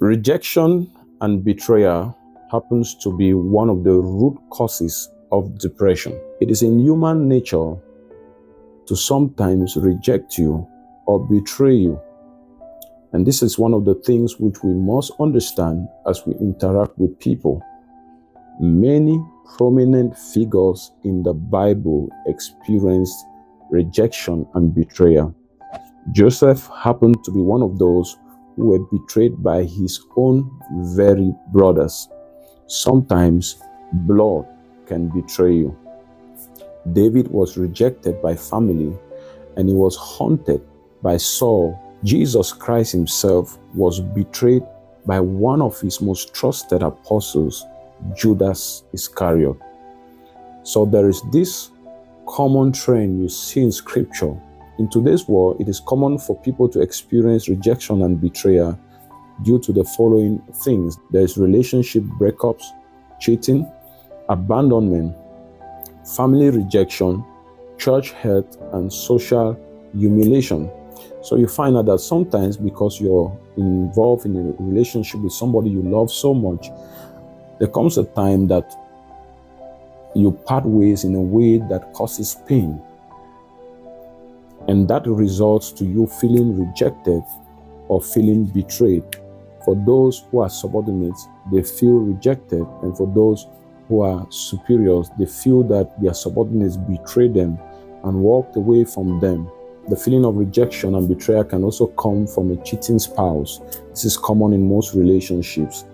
Rejection and betrayal happens to be one of the root causes of depression. It is in human nature to sometimes reject you or betray you. And this is one of the things which we must understand as we interact with people. Many prominent figures in the Bible experienced rejection and betrayal. Joseph happened to be one of those who were betrayed by his own very brothers. Sometimes blood can betray you. David was rejected by family and he was haunted by Saul. Jesus Christ himself was betrayed by one of his most trusted apostles, Judas Iscariot. So there is this common trend you see in scripture. In today's world, it is common for people to experience rejection and betrayal due to the following things. There is relationship breakups, cheating, abandonment, family rejection, church hurt, and social humiliation. So you find out that sometimes because you're involved in a relationship with somebody you love so much, there comes a time that you part ways in a way that causes pain. And that results to you feeling rejected or feeling betrayed. For those who are subordinates, they feel rejected. And for those who are superiors, they feel that their subordinates betrayed them and walked away from them. The feeling of rejection and betrayal can also come from a cheating spouse. This is common in most relationships.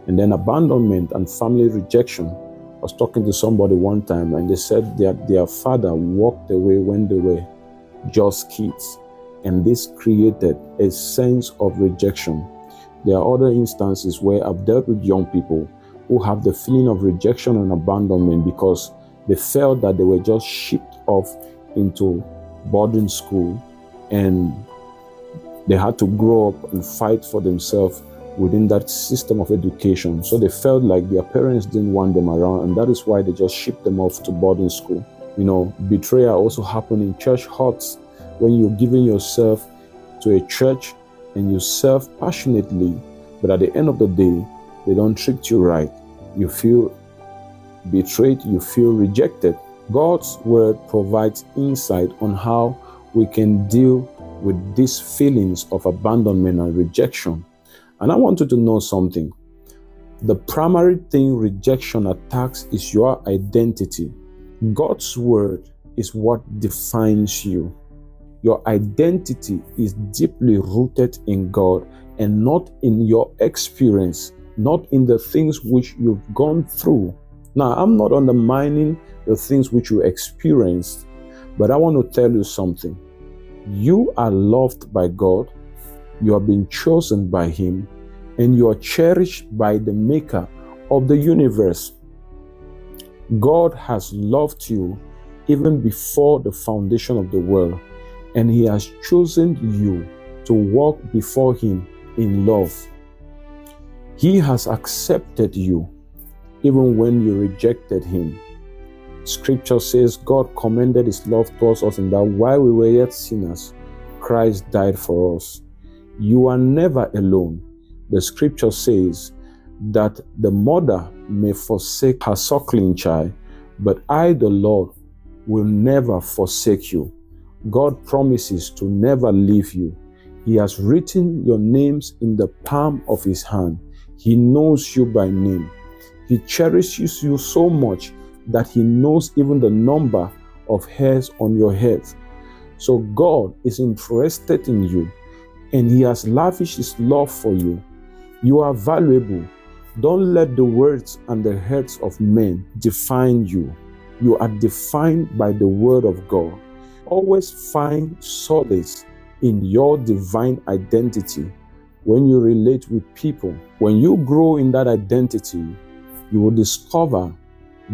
And then abandonment and family rejection. I was talking to somebody one time and they said that their father walked away when they were just kids. And this created a sense of rejection. There are other instances where I've dealt with young people who have the feeling of rejection and abandonment because they felt that they were just shipped off into boarding school and they had to grow up and fight for themselves within that system of education. So they felt like their parents didn't want them around, and that is why they just shipped them off to boarding school. You know, betrayal also happened in church hurts when you're giving yourself to a church and you serve passionately, but at the end of the day, they don't treat you right. You feel betrayed, you feel rejected. God's word provides insight on how we can deal with these feelings of abandonment and rejection. And I want you to know something. The primary thing rejection attacks is your identity. God's word is what defines you. Your identity is deeply rooted in God and not in your experience, not in the things which you've gone through. Now, I'm not undermining the things which you experienced, but I want to tell you something. You are loved by God, you have been chosen by Him, and you are cherished by the Maker of the universe. God has loved you even before the foundation of the world, and He has chosen you to walk before Him in love. He has accepted you even when you rejected Him. Scripture says God commended His love towards us in that while we were yet sinners, Christ died for us. You are never alone. The scripture says that the mother may forsake her suckling child, but I, the Lord, will never forsake you. God promises to never leave you. He has written your names in the palm of His hand. He knows you by name. He cherishes you so much that He knows even the number of hairs on your head. So God is interested in you, and He has lavished His love for you. You are valuable. Don't let the words and the hurts of men define you. You are defined by the word of God. Always find solace in your divine identity when you relate with people. When you grow in that identity, you will discover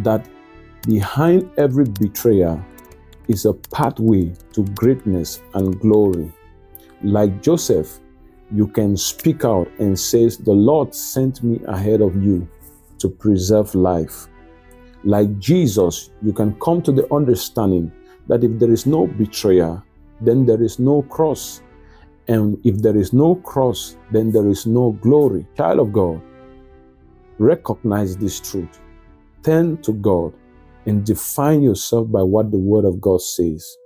that behind every betrayal is a pathway to greatness and glory. Like Joseph, you can speak out and say, "The Lord sent me ahead of you to preserve life." Like Jesus, you can come to the understanding that if there is no betrayal, then there is no cross. And if there is no cross, then there is no glory. Child of God, recognize this truth. Turn to God and define yourself by what the Word of God says.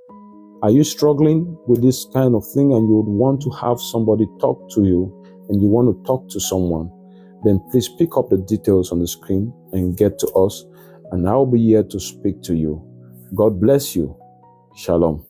Are you struggling with this kind of thing and you would want to have somebody talk to you and you want to talk to someone? Then please pick up the details on the screen and get to us, and I'll be here to speak to you. God bless you. Shalom.